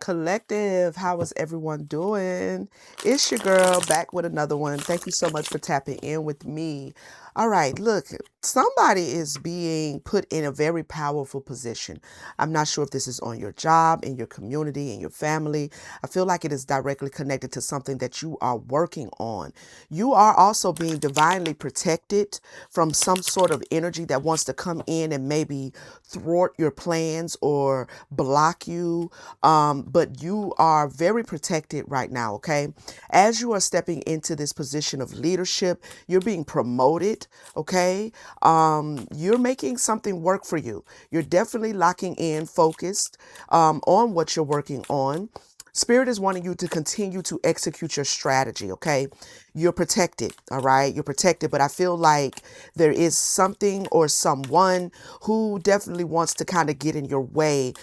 Collective, how is everyone doing? It's your girl back with another one. Thank you so much for tapping in with me. All right, look, somebody is being put in a very powerful position. I'm not sure if this is on your job, in your community, in your family. I feel like it is directly connected to something that you are working on. You are also being divinely protected from some sort of energy that wants to come in and maybe thwart your plans or block you. But you are very protected right now, okay? As you are stepping into this position of leadership, you're being promoted, okay? You're making something work for you. You're definitely locking in, focused on what you're working on. Spirit is wanting you to continue to execute your strategy, okay? You're protected, all right? You're protected, but I feel like there is something or someone who definitely wants to kind of get in your way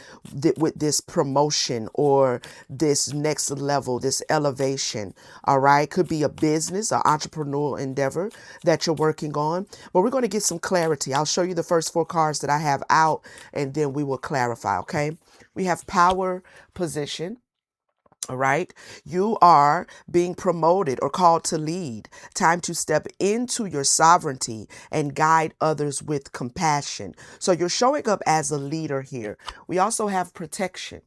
with this promotion or this next level, this elevation, all right? Could be a business or entrepreneurial endeavor that you're working on, but we're going to get some clarity. I'll show you the first four cards that I have out, and then we will clarify, okay? We have power, position. All right. You are being promoted or called to lead. Time to step into your sovereignty and guide others with compassion. So you're showing up as a leader here. We also have protection.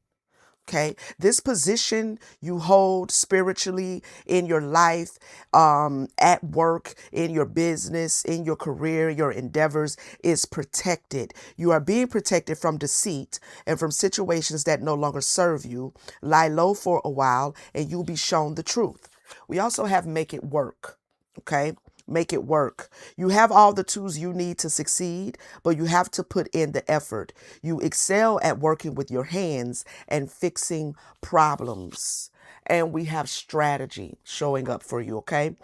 Okay, this position you hold spiritually in your life, at work, in your business, in your career, your endeavors is protected. You are being protected from deceit and from situations that no longer serve you. Lie low for a while and you'll be shown the truth. We also have make it work. Okay. Make it work. You have all the tools you need to succeed, but you have to put in the effort. You excel at working with your hands and fixing problems. And we have strategy showing up for you, okay?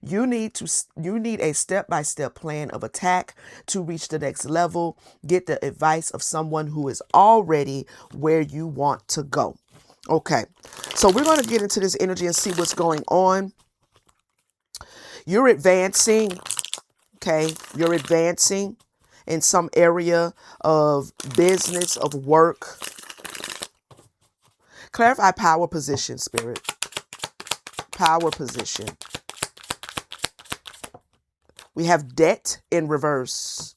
You need a step-by-step plan of attack to reach the next level. Get the advice of someone who is already where you want to go. Okay. So we're going to get into this energy and see what's going on. You're advancing, okay? You're advancing in some area of business, of work. Clarify power position, Spirit. Power position. We have debt in reverse.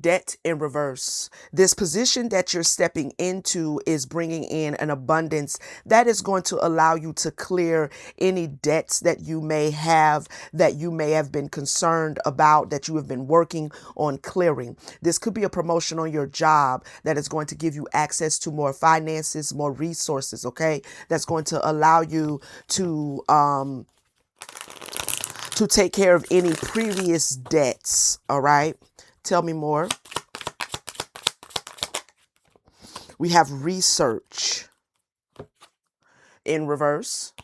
Debt in reverse. This position that you're stepping into is bringing in an abundance that is going to allow you to clear any debts that you may have been concerned about, that you have been working on clearing. This could be a promotion on your job that is going to give you access to more finances, more resources, okay? That's going to allow you to take care of any previous debts, all right? Tell me more. We have research in reverse.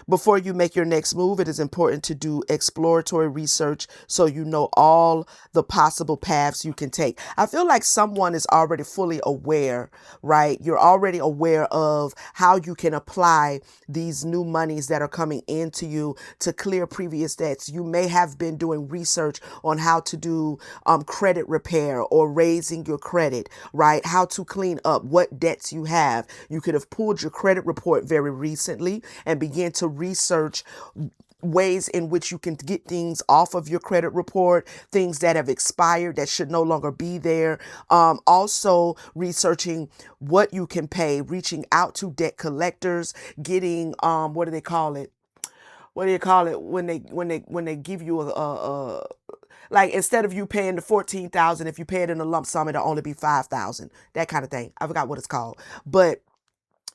Before you make your next move, it is important to do exploratory research so you know all the possible paths you can take. I feel like someone is already fully aware, right? You're already aware of how you can apply these new monies that are coming into you to clear previous debts. You may have been doing research on how to do credit repair or raising your credit, right? How to clean up what debts you have. You could have pulled your credit report very recently and begin to research ways in which you can get things off of your credit report, things that have expired that should no longer be there. Also researching what you can pay, reaching out to debt collectors, getting what do they call it? What do you call it when they give you a like, instead of you paying the 14,000, if you pay it in a lump sum, it'll only be 5,000. That kind of thing. I forgot what it's called, but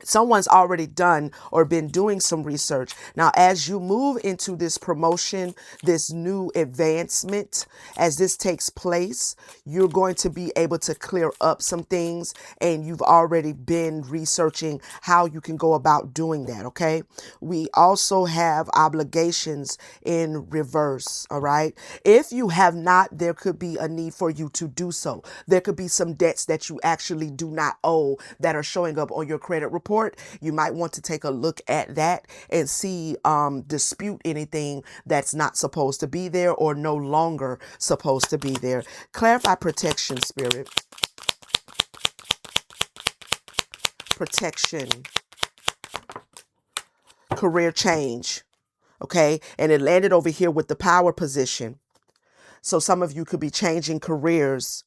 someone's already done or been doing some research. Now, as you move into this promotion, this new advancement, as this takes place, you're going to be able to clear up some things, and you've already been researching how you can go about doing that, okay? We also have obligations in reverse, all right? If you have not, there could be a need for you to do so. There could be some debts that you actually do not owe that are showing up on your credit report. You might want to take a look at that and see, dispute anything that's not supposed to be there or no longer supposed to be there. Clarify protection, Spirit. protection, career change. Okay. And it landed over here with the power position. So some of you could be changing careers.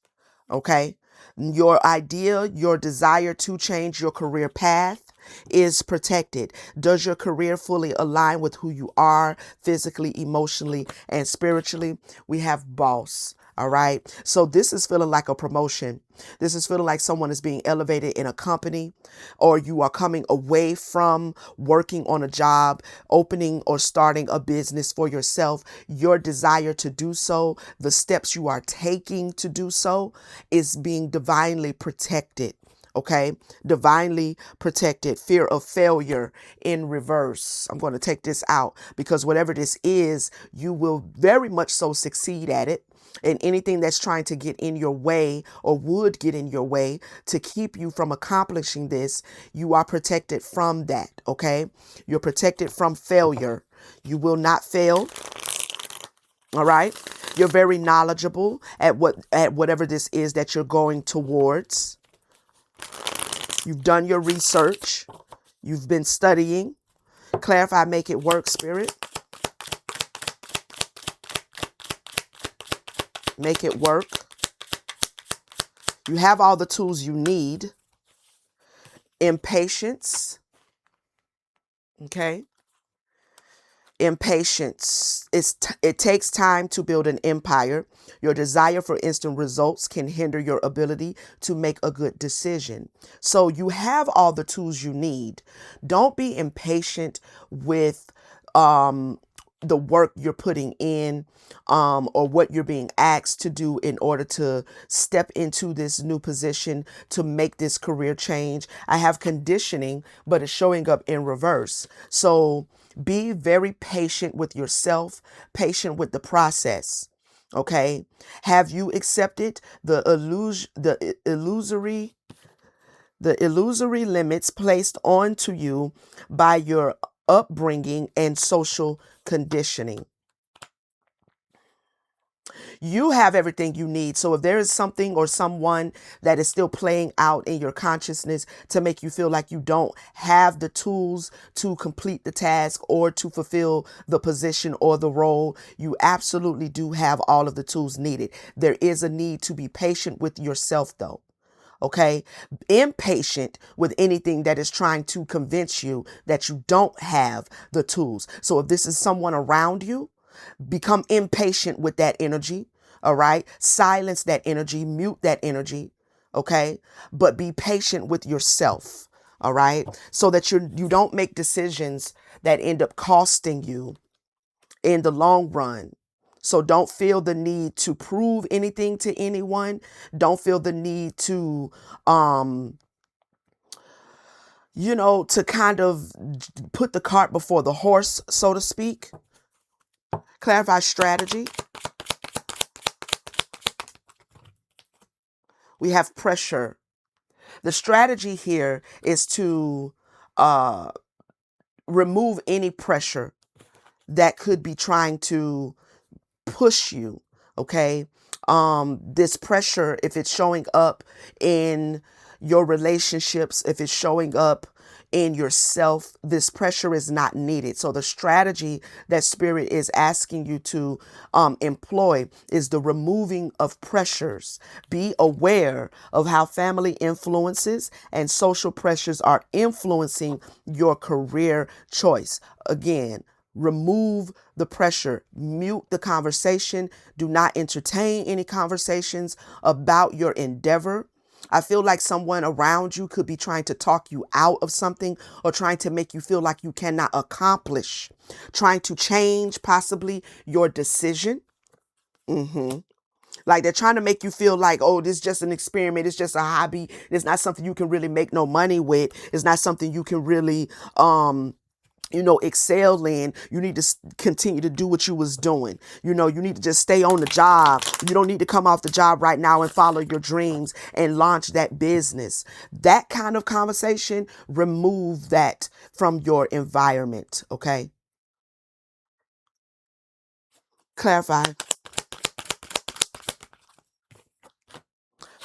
Okay. Your idea, your desire to change your career path is protected. Does your career fully align with who you are physically, emotionally, and spiritually? We have boss. All right. So this is feeling like a promotion. This is feeling like someone is being elevated in a company, or you are coming away from working on a job, opening or starting a business for yourself. Your desire to do so, the steps you are taking to do so, is being divinely protected. Okay, divinely protected. Fear of failure in reverse. I'm going to take this out because whatever this is, you will very much so succeed at it. And anything that's trying to get in your way or would get in your way to keep you from accomplishing this, you are protected from that. Okay, you're protected from failure. You will not fail. All right. You're very knowledgeable at whatever this is that you're going towards. You've done your research. You've been studying. Clarify, make it work, Spirit. Make it work. You have all the tools you need. Impatience. Okay. Impatience. It takes time to build an empire. Your desire for instant results can hinder your ability to make a good decision. So you have all the tools you need. Don't be impatient with the work you're putting in, or what you're being asked to do in order to step into this new position, to make this career change. I have conditioning, but it's showing up in reverse. So be very patient with yourself, patient with the process. Okay. Have you accepted the illusory limits placed onto you by your upbringing and social conditioning? You have everything you need. So if there is something or someone that is still playing out in your consciousness to make you feel like you don't have the tools to complete the task or to fulfill the position or the role, you absolutely do have all of the tools needed. There is a need to be patient with yourself, though. Okay. Impatient with anything that is trying to convince you that you don't have the tools. So if this is someone around you, become impatient with that energy. All right. Silence that energy, mute that energy. Okay. But be patient with yourself. All right. So that you don't make decisions that end up costing you in the long run. So don't feel the need to prove anything to anyone. Don't feel the need to, to kind of put the cart before the horse, so to speak. Clarify strategy. We have pressure. The strategy here is to remove any pressure that could be trying to push you. Okay. This pressure, if it's showing up in your relationships, if it's showing up in yourself, this pressure is not needed. So the strategy that Spirit is asking you to employ is the removing of pressures. Be aware of how family influences and social pressures are influencing your career choice. Again, remove the pressure, mute the conversation. Do not entertain any conversations about your endeavor. I feel like someone around you could be trying to talk you out of something or trying to make you feel like you cannot accomplish, trying to change possibly your decision. Like they're trying to make you feel like, oh, this is just an experiment. It's just a hobby. It's not something you can really make no money with. It's not something you can really, excel in. You need to continue to do what you was doing. You need to just stay on the job. You don't need to come off the job right now and follow your dreams and launch that business. That kind of conversation, remove that from your environment. Okay. Clarify.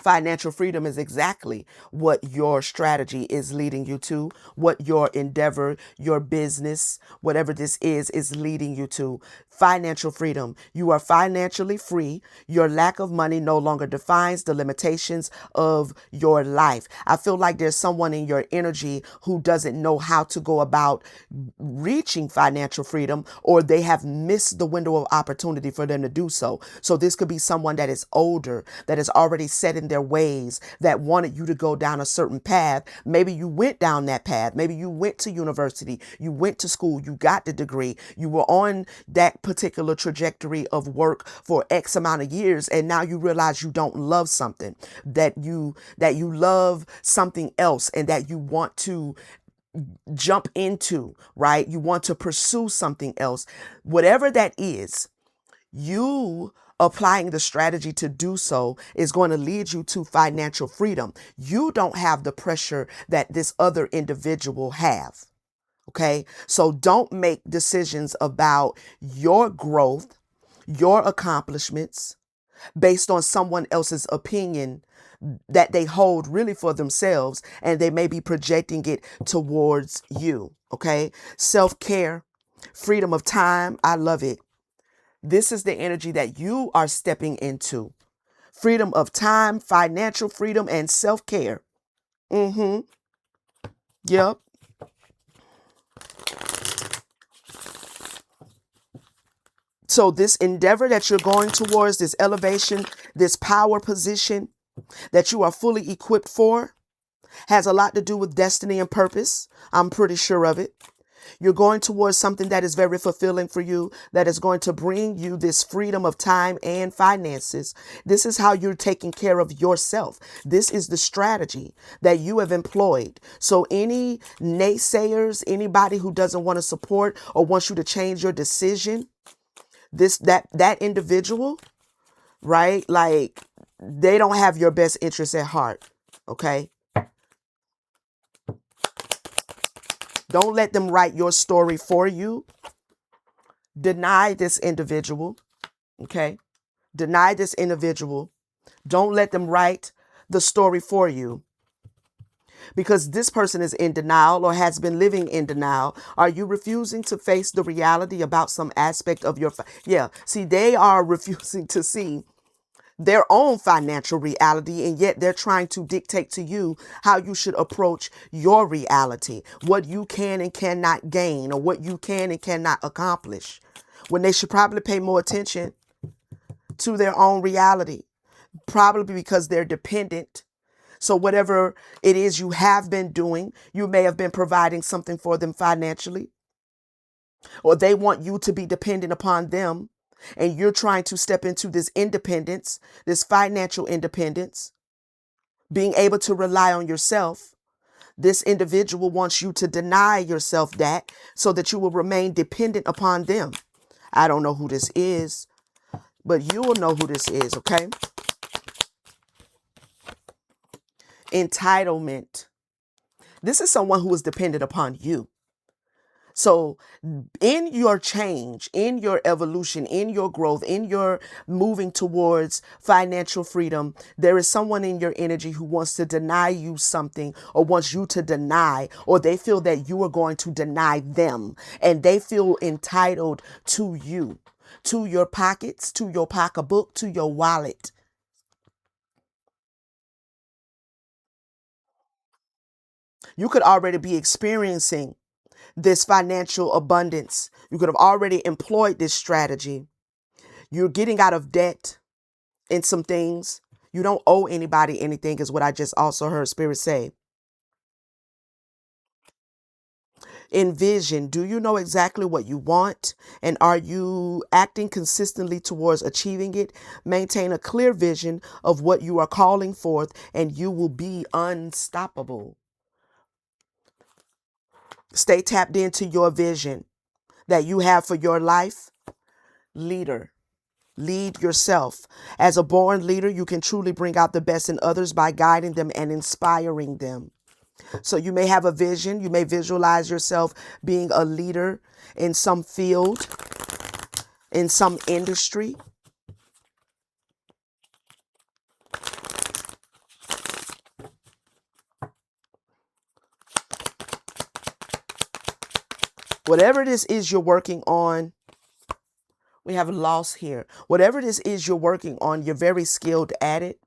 Financial freedom is exactly what your strategy is leading you to, what your endeavor, your business, whatever this is leading you to. Financial freedom. You are financially free. Your lack of money no longer defines the limitations of your life. I feel like there's someone in your energy who doesn't know how to go about reaching financial freedom, or they have missed the window of opportunity for them to do so. So this could be someone that is older, that is already set in their ways, that wanted you to go down a certain path. Maybe you went down that path. Maybe you went to university, you went to school, you got the degree, you were on that particular trajectory of work for X amount of years, and now you realize you don't love something, that you love something else, and that you want to jump into, right? You want to pursue something else. Whatever that is, you applying the strategy to do so is going to lead you to financial freedom. You don't have the pressure that this other individual have. Okay. So don't make decisions about your growth, your accomplishments based on someone else's opinion that they hold really for themselves, and they may be projecting it towards you. Okay. Self-care, freedom of time. I love it. This is the energy that you are stepping into. Freedom of time, financial freedom, and self-care. Mm-hmm. Yep. So this endeavor that you're going towards, this elevation, this power position that you are fully equipped for, has a lot to do with destiny and purpose. I'm pretty sure of it. You're going towards something that is very fulfilling for you, that is going to bring you this freedom of time and finances. This is how you're taking care of yourself. This is the strategy that you have employed. So any naysayers, anybody who doesn't want to support or wants you to change your decision, that individual, right? Like, they don't have your best interest at heart. Okay. Don't let them write your story for you. Deny this individual. Okay. Deny this individual. Don't let them write the story for you, because this person is in denial or has been living in denial. Are you refusing to face the reality about some aspect of your, yeah. See, they are refusing to see their own financial reality, and yet they're trying to dictate to you how you should approach your reality, what you can and cannot gain, or what you can and cannot accomplish, when they should probably pay more attention to their own reality, probably because they're dependent. So whatever it is you have been doing, you may have been providing something for them financially, or they want you to be dependent upon them. And you're trying to step into this independence, this financial independence, being able to rely on yourself. This individual wants you to deny yourself that, so that you will remain dependent upon them. I don't know who this is, but you will know who this is, okay? Entitlement. This is someone who is dependent upon you. So in your change, in your evolution, in your growth, in your moving towards financial freedom, there is someone in your energy who wants to deny you something, or wants you to deny, or they feel that you are going to deny them, and they feel entitled to you, to your pockets, to your pocketbook, to your wallet. You could already be experiencing this financial abundance. You could have already employed this strategy. You're getting out of debt in some things. You don't owe anybody anything, is what I just also heard Spirit say. Envision. Do you know exactly what you want? And are you acting consistently towards achieving it? Maintain a clear vision of what you are calling forth, and you will be unstoppable. Stay tapped into your vision that you have for your life. Leader. Lead yourself. As a born leader, you can truly bring out the best in others by guiding them and inspiring them. So you may have a vision. You may visualize yourself being a leader in some field, in some industry. Whatever this is you're working on, we have loss here. Whatever this is you're working on, you're very skilled at it.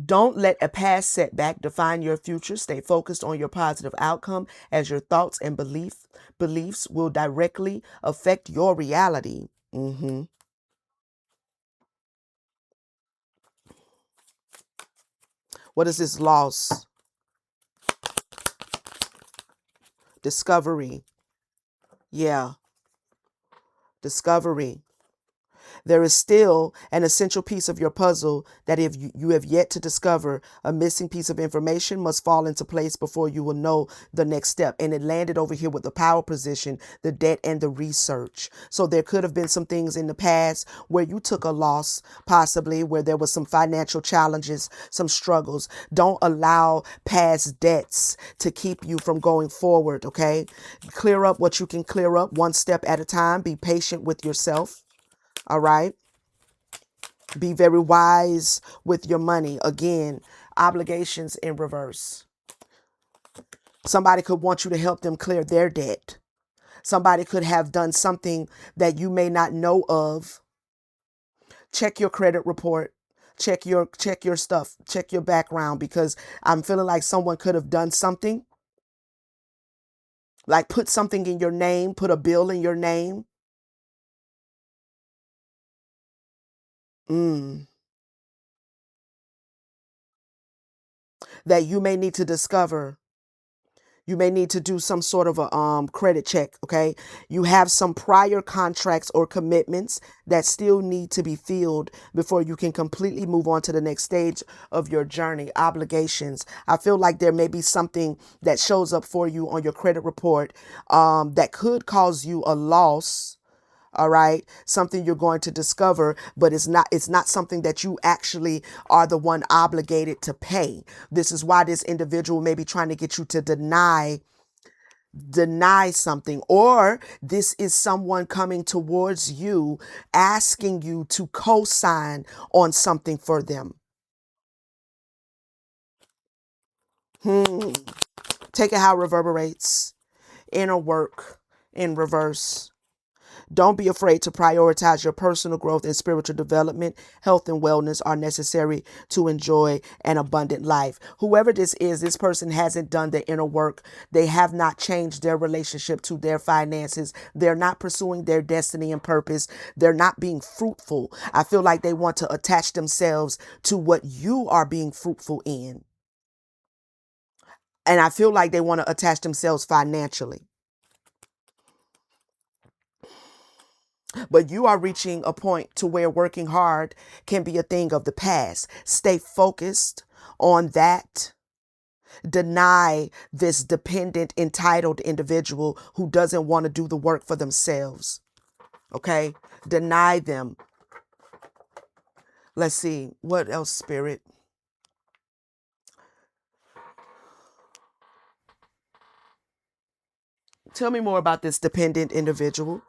Don't let a past setback define your future. Stay focused on your positive outcome as your thoughts and beliefs will directly affect your reality. What is this loss? Discovery. Yeah, discovery. There is still an essential piece of your puzzle that if you have yet to discover. A missing piece of information must fall into place before you will know the next step. And it landed over here with the power position, the debt, and the research. So there could have been some things in the past where you took a loss, possibly where there was some financial challenges, some struggles. Don't allow past debts to keep you from going forward, okay? Clear up what you can clear up one step at a time. Be patient with yourself. All right. Be very wise with your money. Again, obligations in reverse. Somebody could want you to help them clear their debt. Somebody could have done something that you may not know of. Check your credit report. Check your stuff. Check your background, because I'm feeling like someone could have done something. Like put something in your name, put a bill in your name. Mm. That you may need to discover. You may need to do some sort of a credit check, okay? You have some prior contracts or commitments that still need to be filled before you can completely move on to the next stage of your journey. Obligations. I feel like there may be something that shows up for you on your credit report that could cause you a loss. All right, something you're going to discover, but it's not something that you actually are the one obligated to pay. This is why this individual may be trying to get you to deny something, or this is someone coming towards you asking you to co-sign on something for them. Take it how it reverberates. Inner work in reverse. Don't be afraid to prioritize your personal growth and spiritual development. Health and wellness are necessary to enjoy an abundant life. Whoever this is, this person hasn't done the inner work. They have not changed their relationship to their finances. They're not pursuing their destiny and purpose. They're not being fruitful. I feel like they want to attach themselves to what you are being fruitful in. And I feel like they want to attach themselves financially. But you are reaching a point to where working hard can be a thing of the past. Stay focused on that. Deny this dependent, entitled individual who doesn't want to do the work for themselves. Okay? Deny them. Let's see. What else, Spirit? Tell me more about this dependent individual.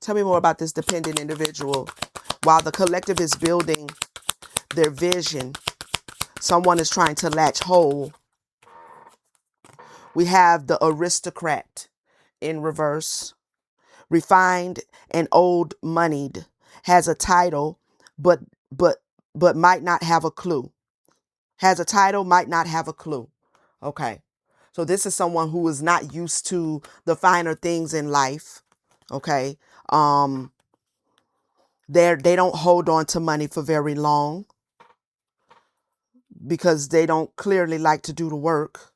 Tell me more about this dependent individual. While the collective is building their vision, someone is trying to latch hold. We have the aristocrat in reverse. Refined and old moneyed, has a title, but but but might not have a clue. Has a title, might not have a clue. Okay. So this is someone who is not used to the finer things in life. Okay. Um they don't hold on to money for very long because they don't clearly like to do the work.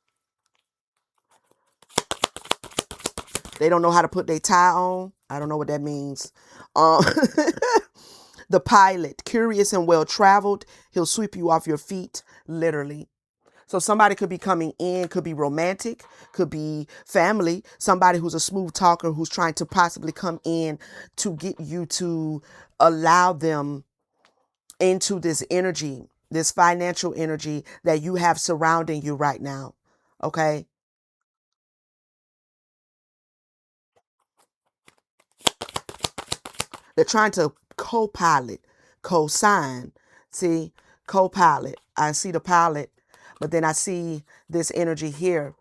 They don't know how to put their tie on. I don't know what that means. Um The pilot, curious and well traveled, he'll sweep you off your feet, literally. So somebody could be coming in, could be romantic, could be family, somebody who's a smooth talker who's trying to possibly come in to get you to allow them into this energy, this financial energy that you have surrounding you right now. Okay. They're trying to co-pilot, co-sign. See, co-pilot. I see the pilot, but then I see this energy here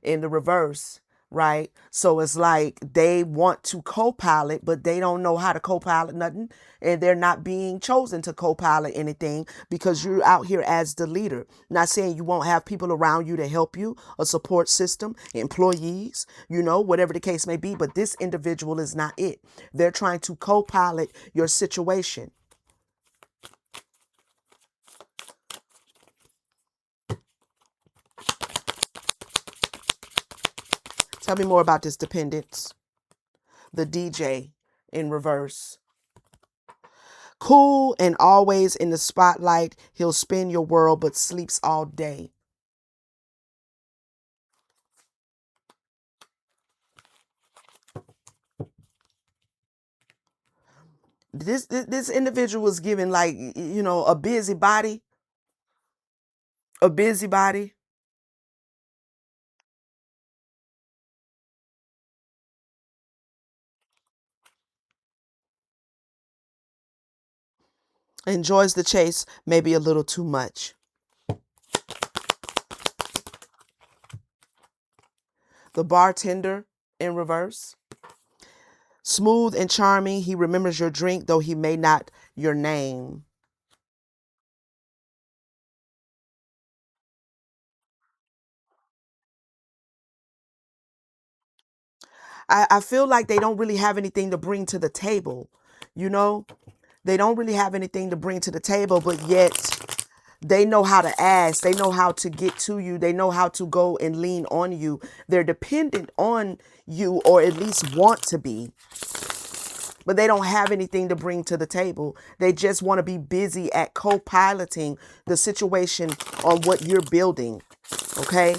in the reverse, right? So it's like they want to co-pilot, but they don't know how to co-pilot nothing, and they're not being chosen to co-pilot anything because you're out here as the leader. Not saying you won't have people around you to help you, a support system, employees, whatever the case may be, but this individual is not it. They're trying to co-pilot your situation. Tell me more about this dependence. The DJ in reverse. Cool and always in the spotlight, he'll spin your world but sleeps all day. This individual was given like a busybody, a busybody. Enjoys the chase, maybe a little too much. The bartender in reverse. Smooth and charming, he remembers your drink though he may not your name. I feel like they don't really have anything to bring to the table. You know, they don't really have anything to bring to the table, but yet they know how to ask. They know how to get to you. They know how to go and lean on you. They're dependent on you, or at least want to be, but they don't have anything to bring to the table. They just want to be busy at co-piloting the situation on what you're building. Okay?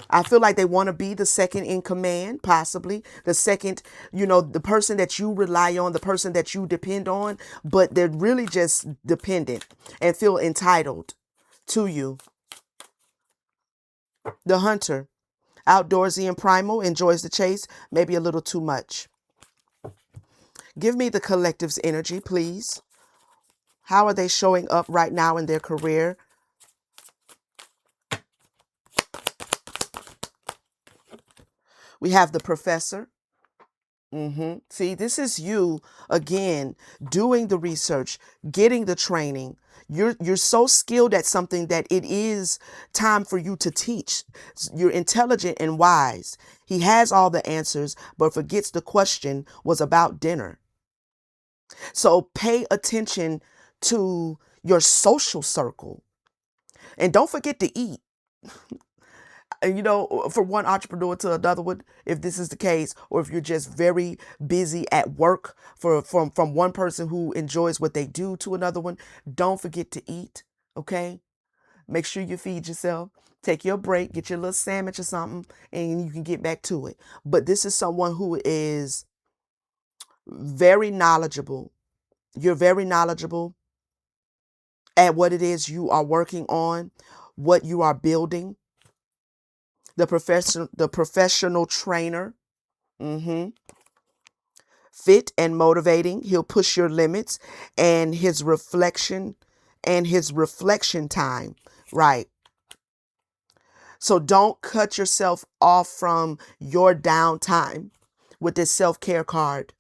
I feel like they want to be the second in command, possibly the second, the person that you rely on, the person that you depend on, but they're really just dependent and feel entitled to you. The hunter, outdoorsy and primal, enjoys the chase, maybe a little too much. Give me the collective's energy, please. How are they showing up right now in their career? We have the professor. See, this is you again doing the research, getting the training. You're so skilled at something that it is time for you to teach. You're intelligent and wise. He has all the answers, but forgets the question was about dinner. So pay attention to your social circle and don't forget to eat. And from one entrepreneur to another one, if this is the case, or if you're just very busy at work from one person who enjoys what they do to another one, don't forget to eat. Okay, make sure you feed yourself. Take your break, get your little sandwich or something, and you can get back to it. But this is someone who is very knowledgeable. You're very knowledgeable at what it is you are working on, what you are building. The professional trainer. hmm Fit and motivating. He'll push your limits and his reflection time. Right. So don't cut yourself off from your downtime with this self-care card.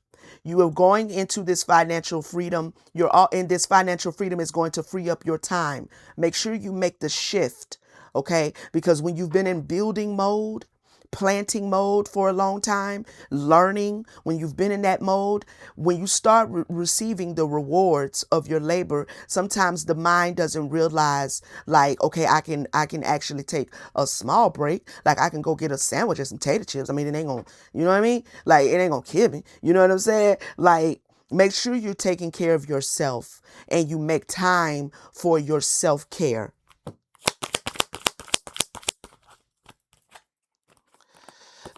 You are going into this financial freedom. You're all in this financial freedom is going to free up your time. Make sure you make the shift, okay? Because when you've been in building mode, planting mode for a long time, learning, when you've been in that mode, when you start receiving the rewards of your labor, sometimes the mind doesn't realize like, okay, I can actually take a small break. Like I can go get a sandwich and some tater chips. I mean, it ain't gonna, you know what I mean? Like it ain't gonna kill me. You know what I'm saying? Like make sure you're taking care of yourself and you make time for your self-care.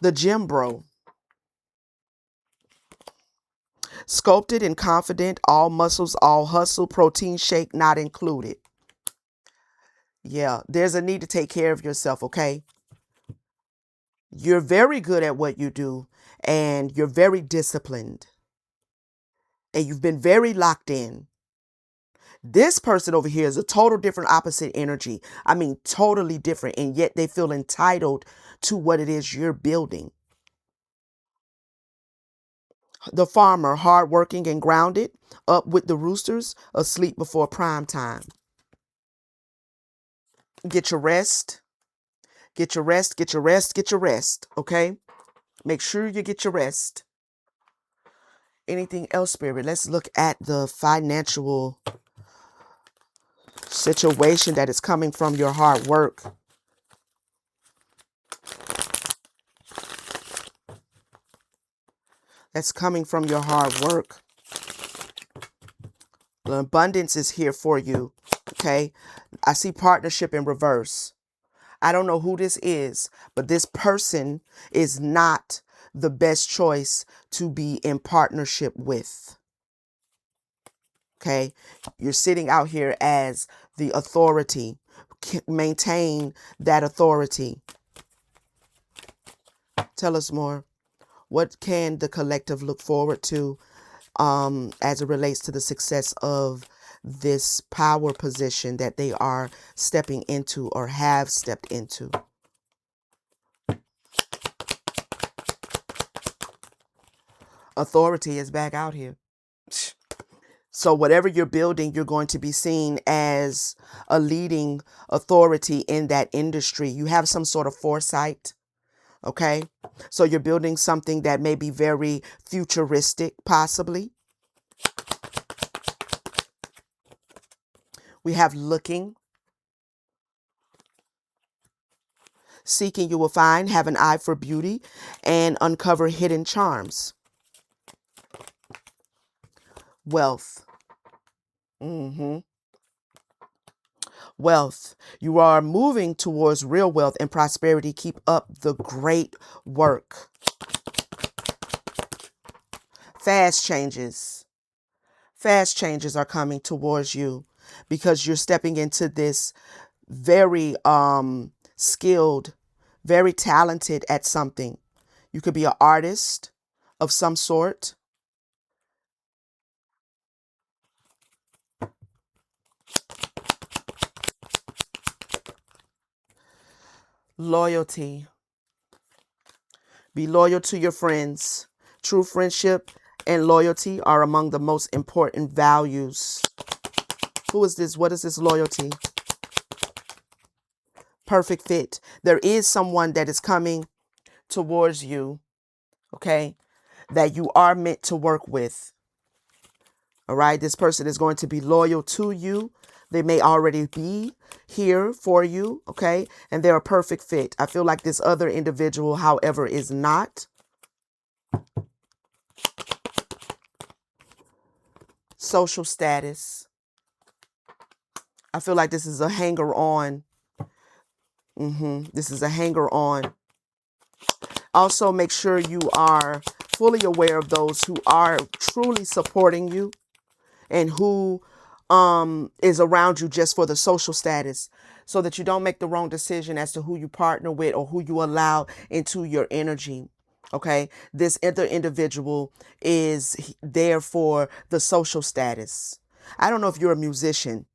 The gym bro. Sculpted and confident, all muscles, all hustle, protein shake not included. Yeah, there's a need to take care of yourself, okay? You're very good at what you do and you're very disciplined. and you've been very locked in. This person over here is a total different opposite energy. I mean, totally different. And yet they feel entitled to what it is you're building. The farmer, hardworking and grounded, up with the roosters, asleep before prime time. Get your rest. Get your rest. Get your rest. Get your rest. Okay? Make sure you get your rest. Anything else, Spirit? Let's look at the financial situation that is coming from your hard work. That's coming from your hard work. The abundance is here for you. Okay. I see partnership in reverse. I don't know who this is, but this person is not the best choice to be in partnership with. Okay. You're sitting out here as the authority. Maintain that authority. Tell us more. What can the collective look forward to as it relates to the success of this power position that they are stepping into or have stepped into? Authority is back out here. So whatever you're building, you're going to be seen as a leading authority in that industry. You have some sort of foresight. Okay. So you're building something that may be very futuristic, possibly. We have looking. Seeking you will find, have an eye for beauty, and uncover hidden charms. Wealth. Wealth. You are moving towards real wealth and prosperity. Keep up the great work. Fast changes. Fast changes are coming towards you because you're stepping into this very skilled, very talented at something. You could be an artist of some sort. Loyalty. Be loyal to your friends. True friendship and loyalty are among the most important values. Who is this? What is this loyalty? Perfect fit. There is someone that is coming towards you, okay, that you are meant to work with. All right. This person is going to be loyal to you. They may already be here for you. Okay. And they're a perfect fit. I feel like this other individual, however, is not. Social status. I feel like this is a hanger on. This is a hanger on. Also, make sure you are fully aware of those who are truly supporting you and who is around you just for the social status, so that you don't make the wrong decision as to who you partner with or who you allow into your energy. Okay. This other individual is there for the social status. I don't know if you're a musician.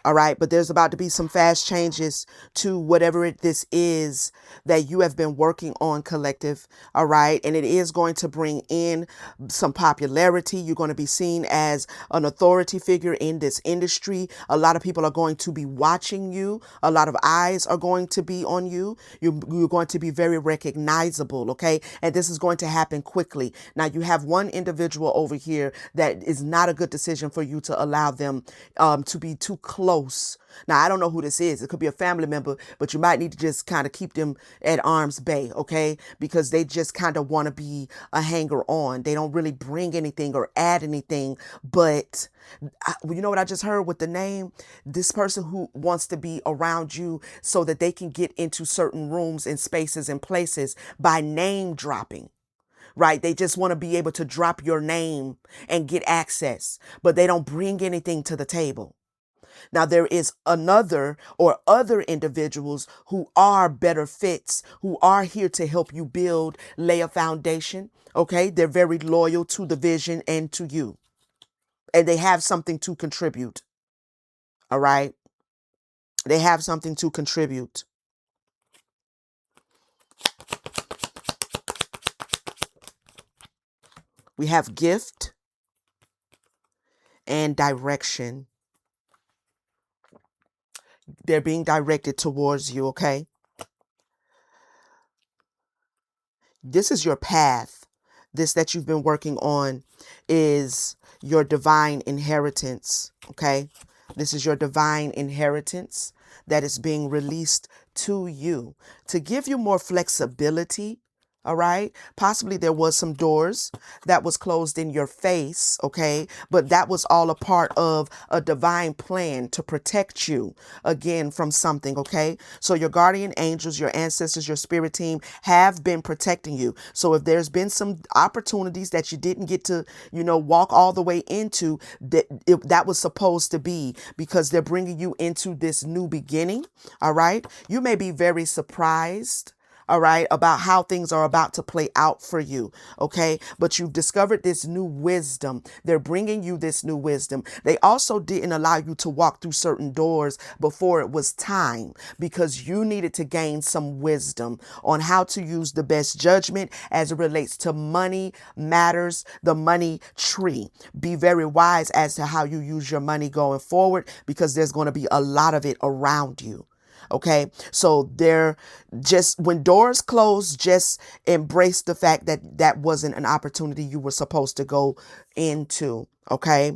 All right. But there's about to be some fast changes to whatever this is that you have been working on, collective. All right. And it is going to bring in some popularity. You're going to be seen as an authority figure in this industry. A lot of people are going to be watching you. A lot of eyes are going to be on you. You're going to be very recognizable. Okay. And this is going to happen quickly. Now, you have one individual over here that is not a good decision for you to allow them to be too close. Now, I don't know who this is. It could be a family member, but you might need to just kind of keep them at arm's bay, okay? Because they just kind of want to be a hanger on. They don't really bring anything or add anything. But you know what I just heard with the name? This person who wants to be around you so that they can get into certain rooms and spaces and places by name dropping. Right? They just want to be able to drop your name and get access, but they don't bring anything to the table. Now, there is another or other individuals who are better fits, who are here to help you build, lay a foundation. Okay. They're very loyal to the vision and to you. and they have something to contribute. All right. They have something to contribute. We have gift and direction. They're being directed towards you, okay? This is your path. This that you've been working on is your divine inheritance, okay? This is your divine inheritance that is being released to you to give you more flexibility. All right. Possibly there was some doors that was closed in your face. Okay. But that was all a part of a divine plan to protect you again from something. Okay. So your guardian angels, your ancestors, your spirit team have been protecting you. So if there's been some opportunities that you didn't get to, walk all the way into, that was supposed to be, because they're bringing you into this new beginning. All right. You may be very surprised, all right, about how things are about to play out for you. Okay. But you've discovered this new wisdom. They're bringing you this new wisdom. They also didn't allow you to walk through certain doors before it was time, because you needed to gain some wisdom on how to use the best judgment as it relates to money matters, the money tree. Be very wise as to how you use your money going forward, because there's going to be a lot of it around you. Okay. So when doors close, just embrace the fact that that wasn't an opportunity you were supposed to go into. Okay.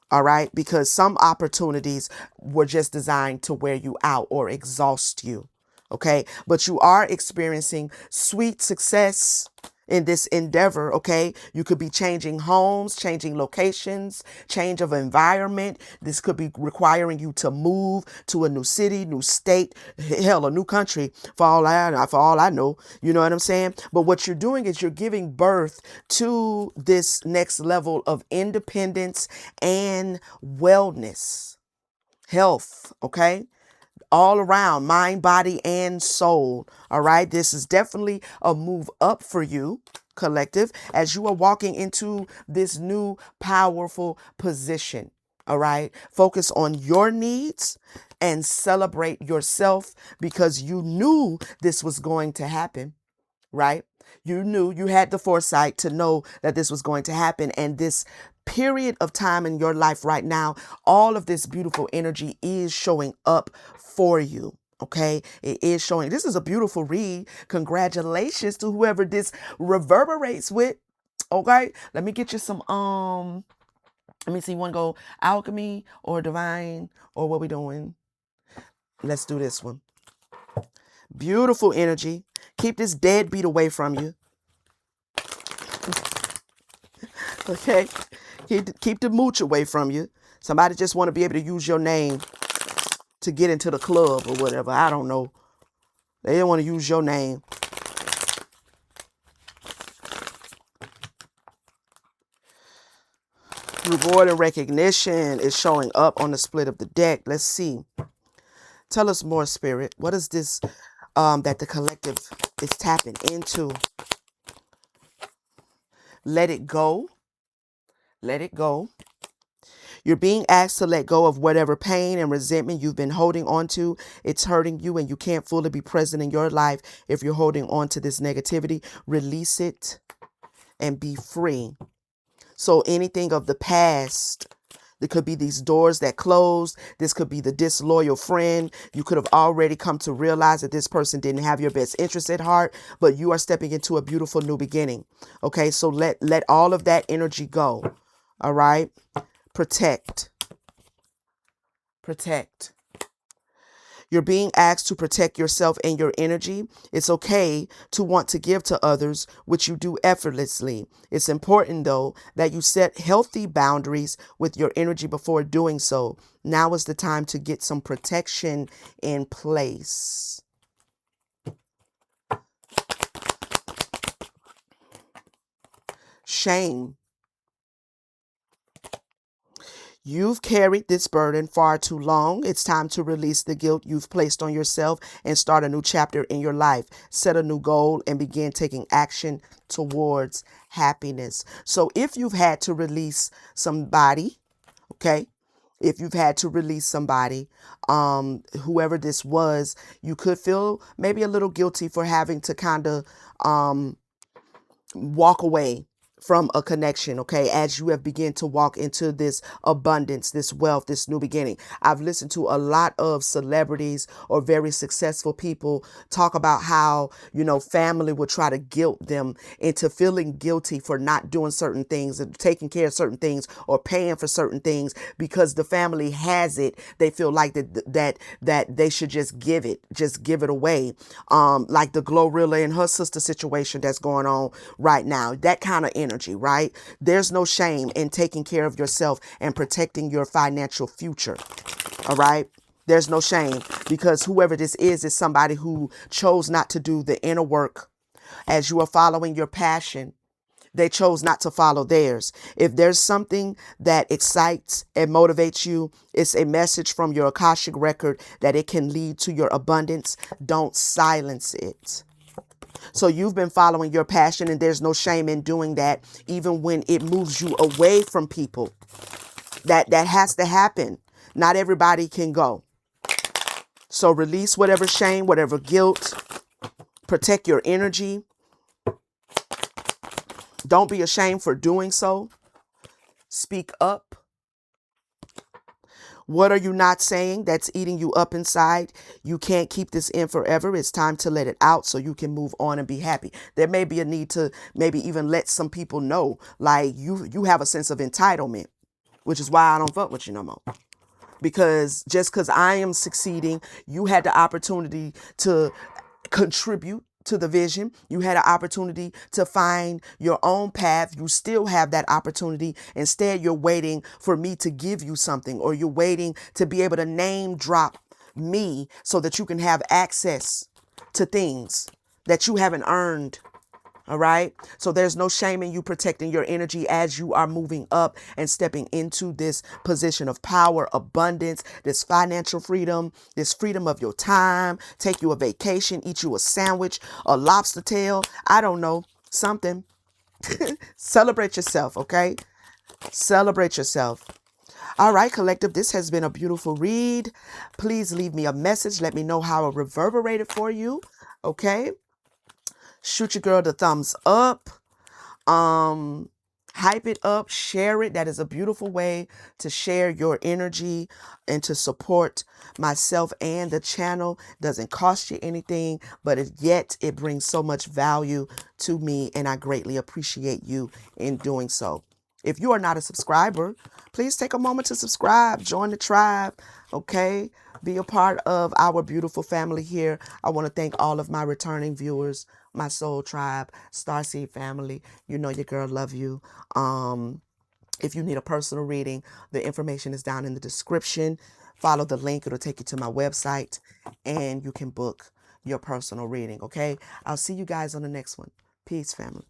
All right. Because some opportunities were just designed to wear you out or exhaust you. Okay. But you are experiencing sweet success in this endeavor. Okay. You could be changing homes, changing locations, change of environment. This could be requiring you to move to a new city, new state, hell, a new country for all I know. You know what I'm saying? But what you're doing is you're giving birth to this next level of independence and wellness, health. Okay. All around, mind, body, and soul. All right. This is definitely a move up for you, collective, as you are walking into this new powerful position. All right. Focus on your needs and celebrate yourself, because you knew this was going to happen. Right? You knew, you had the foresight to know that this was going to happen. And this period of time in your life right now, all of this beautiful energy is showing up for you. Okay. It is showing. This is a beautiful read. Congratulations to whoever this reverberates with. Okay. Let me get you some, let me see. You want to go alchemy or divine, or what we doing? Let's do this one. Beautiful energy. Keep this deadbeat away from you. Okay. Keep the mooch away from you. Somebody just want to be able to use your name to get into the club or whatever. I don't know. They don't want to use your name. Reward and recognition is showing up on the split of the deck. Let's see. Tell us more, Spirit. What is this that the collective is tapping into? Let it go. Let it go. You're being asked to let go of whatever pain and resentment you've been holding on to. It's hurting you, and you can't fully be present in your life if you're holding on to this negativity. Release it and be free. So anything of the past, there could be these doors that closed. This could be the disloyal friend. You could have already come to realize that this person didn't have your best interest at heart, but you are stepping into a beautiful new beginning. Okay, so let all of that energy go. All right. Protect. Protect. You're being asked to protect yourself and your energy. It's okay to want to give to others, which you do effortlessly. It's important, though, that you set healthy boundaries with your energy before doing so. Now is the time to get some protection in place. Shame. You've carried this burden far too long. It's time to release the guilt you've placed on yourself and start a new chapter in your life. Set a new goal and begin taking action towards happiness. So if you've had to release somebody, Okay. If you've had to release somebody, whoever this was, you could feel maybe a little guilty for having to kind of walk away from a connection, okay, as you have begun to walk into this abundance, this wealth, this new beginning. I've listened to a lot of celebrities or very successful people talk about how, family would try to guilt them into feeling guilty for not doing certain things and taking care of certain things or paying for certain things because the family has it. They feel like that they should just give it away. Like the Glorilla and her sister situation that's going on right now, that kind of energy, right? There's no shame in taking care of yourself and protecting your financial future. All right. There's no shame, because whoever this is somebody who chose not to do the inner work. As you are following your passion, they chose not to follow theirs. If there's something that excites and motivates you, it's a message from your Akashic record that it can lead to your abundance. Don't silence it. So you've been following your passion, and there's no shame in doing that, even when it moves you away from people. That has to happen. Not everybody can go. So release whatever shame, whatever guilt. Protect your energy. Don't be ashamed for doing so. Speak up. What are you not saying that's eating you up inside? You can't keep this in forever. It's time to let it out so you can move on and be happy. There may be a need to maybe even let some people know, like you have a sense of entitlement, which is why I don't fuck with you no more. Because just because I am succeeding, you had the opportunity to contribute to the vision. You had an opportunity to find your own path. You still have that opportunity. Instead, you're waiting for me to give you something, or you're waiting to be able to name drop me so that you can have access to things that you haven't earned. All right. So there's no shame in you protecting your energy as you are moving up and stepping into this position of power, abundance, this financial freedom, this freedom of your time. Take you a vacation, eat you a sandwich, a lobster tail. I don't know, something. Celebrate yourself. OK, celebrate yourself. All right, collective, this has been a beautiful read. Please leave me a message. Let me know how it reverberated for you. OK, shoot your girl the thumbs up. Hype it up, share it. That is a beautiful way to share your energy and to support myself and the channel. Doesn't cost you anything, but yet it brings so much value to me, and I greatly appreciate you in doing so. If you are not a subscriber, please take a moment to subscribe, join the tribe, okay? Be a part of our beautiful family here. I want to thank all of my returning viewers, my soul tribe, Starseed family. You know your girl love you. If you need a personal reading, the information is down in the description. Follow the link. It'll take you to my website, and you can book your personal reading, okay? I'll see you guys on the next one. Peace, family.